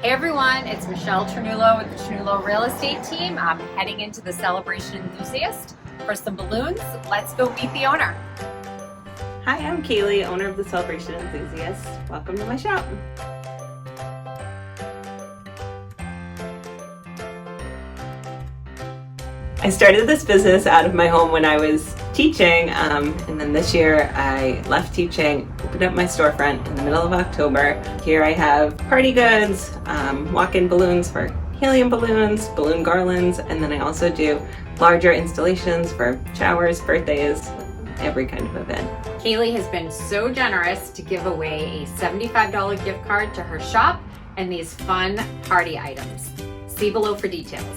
Hey everyone, it's Michelle Ternullo with the Ternullo Real Estate Team. I'm heading into the Celebration Enthusiast for some balloons. Let's go meet the owner. Hi, I'm Kailey, owner of the Celebration Enthusiast. Welcome to my shop. I started this business out of my home when I was teaching, and then this year I left teaching, opened up my storefront in the middle of October. Here I have party goods, walk-in balloons for helium balloons, balloon garlands, and then I also do larger installations for showers, birthdays, every kind of event. Kailey has been so generous to give away a $75 gift card to her shop and these fun party items. See below for details.